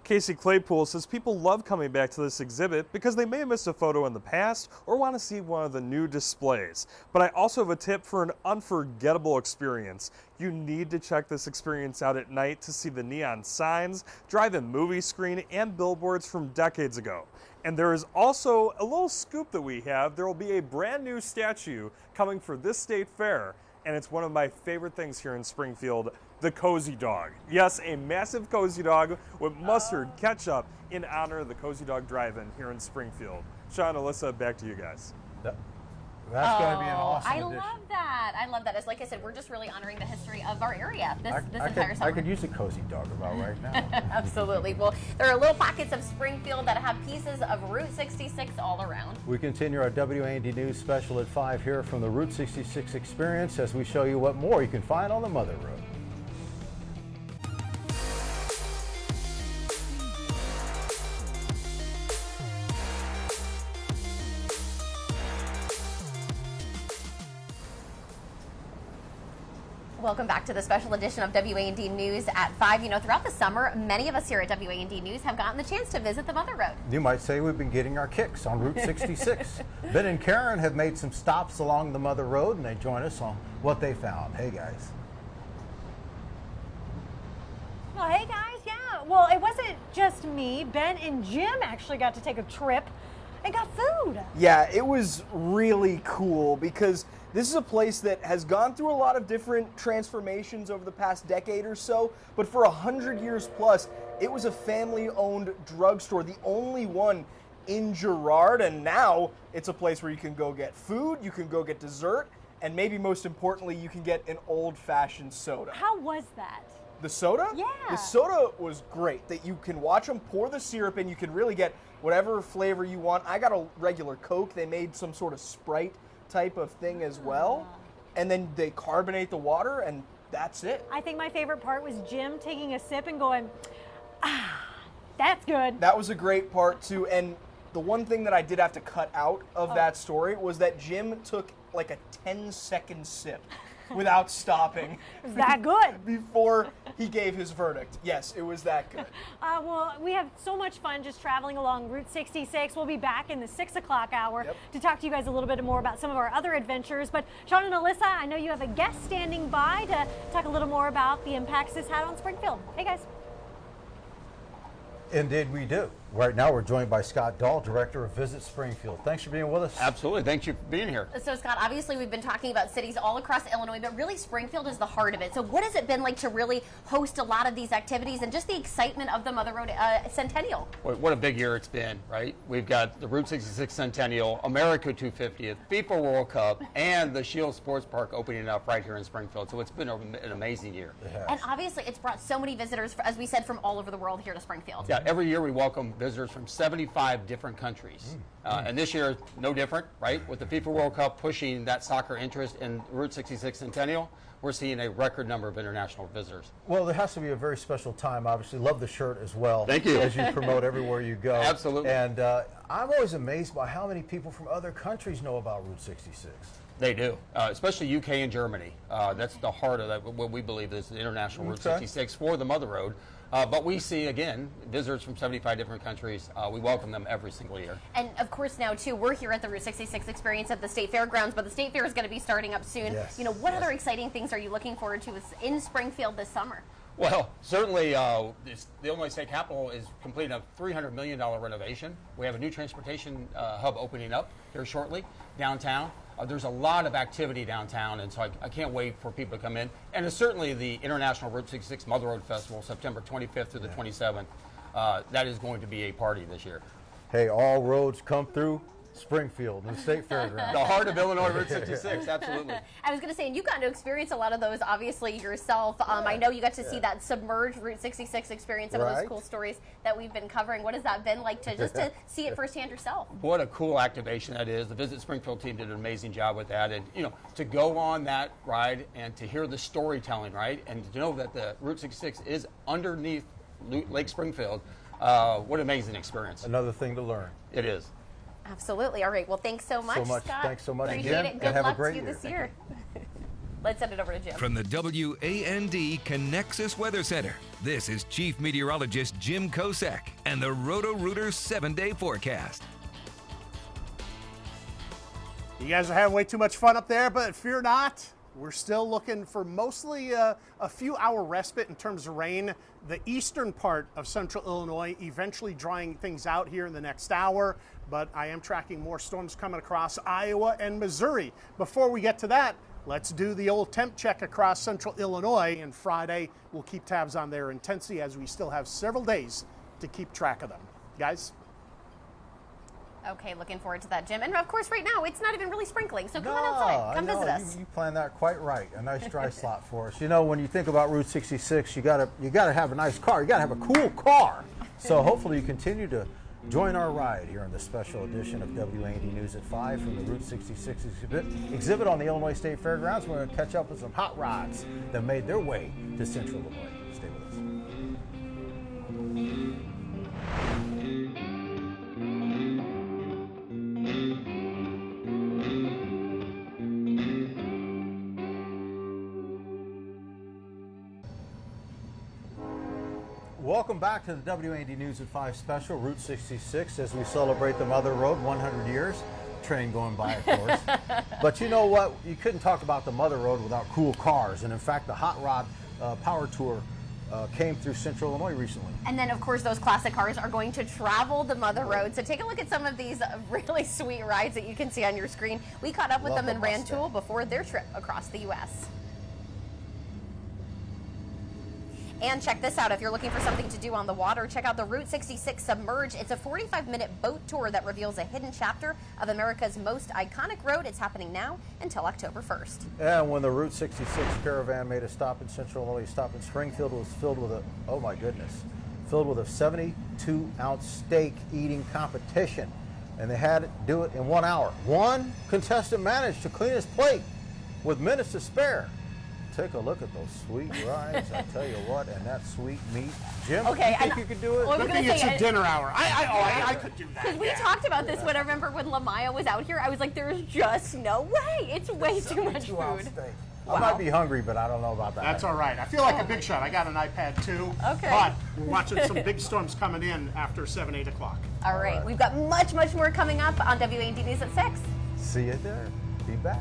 [SPEAKER 25] Casey Claypool says people love coming back to this exhibit because they may have missed a photo in the past or want to see one of the new displays. But I also have a tip for an unforgettable experience. You need to check this experience out at night to see the neon signs, drive-in movie screen, and billboards from decades ago. And there is also a little scoop that we have. There will be a brand new statue coming for this state fair, and it's one of my favorite things here in Springfield, the Cozy Dog. Yes, a massive Cozy Dog with mustard, ketchup, in honor of the Cozy Dog Drive-In here in Springfield. Sean, Alyssa, back to you guys.
[SPEAKER 21] That's going to be an awesome
[SPEAKER 20] I
[SPEAKER 21] addition.
[SPEAKER 20] love that. I love that. As like I said, we're just really honoring the history of our area this entire summer.
[SPEAKER 21] I could use a Cozy Dog about right now.
[SPEAKER 20] Absolutely. Well, there are little pockets of Springfield that have pieces of Route 66 all around.
[SPEAKER 21] We continue our WAND News special at 5 here from the Route 66 experience as we show you what more you can find on the Mother Road.
[SPEAKER 20] Welcome back to the special edition of WAND News at 5. You know, throughout the summer, many of us here at WAND News have gotten the chance to visit the Mother Road.
[SPEAKER 21] You might say we've been getting our kicks on Route 66. Ben and Karen have made some stops along the Mother Road, and they join us on what they found. Hey, guys.
[SPEAKER 2] Well, hey, guys. Yeah. Well, it wasn't just me. Ben and Jim actually got to take a trip and got food.
[SPEAKER 4] Yeah, it was really cool because this is a place that has gone through a lot of different transformations over the past decade or so, but for 100 years plus, it was a family-owned drugstore, the only one in Girard, and now it's a place where you can go get food, you can go get dessert, and maybe most importantly, you can get an old-fashioned soda.
[SPEAKER 2] How was that?
[SPEAKER 4] The soda?
[SPEAKER 2] Yeah.
[SPEAKER 4] The soda was great, that you can watch them pour the syrup in, you can really get whatever flavor you want. I got a regular Coke, they made some sort of Sprite type of thing as well, and then they carbonate the water, and that's it.
[SPEAKER 2] I think my favorite part was Jim taking a sip and going, that's good.
[SPEAKER 4] That was a great part too, and the one thing that I did have to cut out of that story was that Jim took like a 10-second sip without stopping.
[SPEAKER 2] Was that good?
[SPEAKER 4] Before he gave his verdict. Yes, it was that good.
[SPEAKER 2] Well, we have so much fun just traveling along Route 66. We'll be back in the 6 o'clock hour to talk to you guys a little bit more about some of our other adventures. But Sean and Alyssa, I know you have a guest standing by to talk a little more about the impacts this had on Springfield. Hey, guys.
[SPEAKER 21] Indeed we do. Right now we're joined by Scott Dahl, Director of Visit Springfield. Thanks for being with us.
[SPEAKER 6] Absolutely. Thank you for being here.
[SPEAKER 20] So Scott, obviously we've been talking about cities all across Illinois, but really Springfield is the heart of it. So what has it been like to really host a lot of these activities and just the excitement of the Mother Road Centennial?
[SPEAKER 6] What a big year it's been, right? We've got the Route 66 Centennial, America 250th, FIFA World Cup, and the Shield Sports Park opening up right here in Springfield. So it's been an amazing year.
[SPEAKER 20] And obviously it's brought so many visitors, as we said, from all over the world here to Springfield.
[SPEAKER 6] Yeah, every year we welcome visitors from 75 different countries. And this year, no different, right? With the FIFA World Cup pushing that soccer interest in Route 66 Centennial, we're seeing a record number of international visitors.
[SPEAKER 21] Well, there has to be a very special time, obviously. Love the shirt as well.
[SPEAKER 6] Thank you.
[SPEAKER 21] As you promote everywhere you go.
[SPEAKER 6] Absolutely.
[SPEAKER 21] And I'm always amazed by how many people from other countries know about Route 66.
[SPEAKER 6] They do, especially UK and Germany. That's the heart of that, what we believe is the international Route 66 for the Mother Road. But we see, again, visitors from 75 different countries. We welcome them every single year.
[SPEAKER 20] And of course now, too, we're here at the Route 66 experience at the State Fairgrounds, but the State Fair is going to be starting up soon.
[SPEAKER 21] Yes.
[SPEAKER 20] You know, what other exciting things are you looking forward to in Springfield this summer?
[SPEAKER 6] Well, certainly the Illinois State Capitol is completing a $300 million renovation. We have a new transportation hub opening up here shortly downtown. There's a lot of activity downtown, and so I can't wait for people to come in. And it's certainly the International Route 66 Mother Road Festival, September 25th through the 27th. That is going to be a party this year.
[SPEAKER 21] Hey, all roads come through Springfield and the State Fairgrounds.
[SPEAKER 6] The heart of Illinois, Route 66, absolutely.
[SPEAKER 20] I was going to say, and you got to experience a lot of those, obviously, yourself. I know you got to see that submerged Route 66 experience, some of those cool stories that we've been covering. What has that been like to see it firsthand yourself?
[SPEAKER 6] What a cool activation that is. The Visit Springfield team did an amazing job with that. And, you know, to go on that ride and to hear the storytelling, right, and to know that the Route 66 is underneath Lake Springfield, What an amazing experience.
[SPEAKER 8] Another thing to learn.
[SPEAKER 6] It is.
[SPEAKER 20] Absolutely. All right. Well, thanks so much, Scott.
[SPEAKER 8] Thanks so much,
[SPEAKER 20] Appreciate
[SPEAKER 8] Jim,
[SPEAKER 20] it.
[SPEAKER 8] and
[SPEAKER 20] Good
[SPEAKER 8] have a
[SPEAKER 20] luck
[SPEAKER 8] great
[SPEAKER 20] to you
[SPEAKER 8] year.
[SPEAKER 20] this year. Let's send it over to Jim.
[SPEAKER 1] From the WAND Connexus Weather Center, this is Chief Meteorologist Jim Kosek and the Roto-Rooter 7-day forecast.
[SPEAKER 7] You guys are having way too much fun up there, but fear not. We're still looking for mostly a few hour respite in terms of rain. The eastern part of central Illinois eventually drying things out here in the next hour, but I am tracking more storms coming across Iowa and Missouri. Before we get to that, let's do the old temp check across central Illinois, and Friday we'll keep tabs on their intensity as we still have several days to keep track of them. Guys?
[SPEAKER 20] Okay, looking forward to that, Jim. And of course, right now, it's not even really sprinkling, so come on outside. Come visit us.
[SPEAKER 21] You planned that quite right. A nice dry slot for us. You know, when you think about Route 66, you gotta have a nice car. You gotta have a cool car. So hopefully you continue to join our ride here on this special edition of WAND News at 5 from the Route 66 exhibit on the Illinois State Fairgrounds. We're going to catch up with some hot rods that made their way to central Illinois. Stay with us. Welcome back to the WAND News at 5 special, Route 66, as we celebrate the Mother Road, 100 years. Train going by, of course. But you know what? You couldn't talk about the Mother Road without cool cars. And in fact, the Hot Rod Power Tour came through central Illinois recently.
[SPEAKER 20] And then, of course, those classic cars are going to travel the Mother Road. So take a look at some of these really sweet rides that you can see on your screen. We caught up with them in Rantoul before their trip across the U.S. And check this out, if you're looking for something to do on the water, check out the Route 66 Submerge. It's a 45-minute boat tour that reveals a hidden chapter of America's most iconic road. It's happening now until October 1st.
[SPEAKER 21] And when the Route 66 caravan made a stop in central Illinois, stop in Springfield, was filled with filled with a 72-ounce steak eating competition. And they had to do it in 1 hour. One contestant managed to clean his plate with minutes to spare. Take a look at those sweet rides, I tell you what, and that sweet meat. Jim,
[SPEAKER 20] okay,
[SPEAKER 21] you think you could do it?
[SPEAKER 7] I think it's a dinner hour. I could do that.
[SPEAKER 20] Because we talked about this when I remember when Lamaya was out here. I was like, there's just no way. It's way too much food.
[SPEAKER 21] Wow. I might be hungry, but I don't know about that.
[SPEAKER 7] That's all right. I feel like a big shot. I got an iPad too.
[SPEAKER 20] Okay.
[SPEAKER 7] But we're watching some big storms coming in after 7, 8 o'clock.
[SPEAKER 20] All right. We've got much more coming up on WAND News at 6.
[SPEAKER 21] See you there. Be back.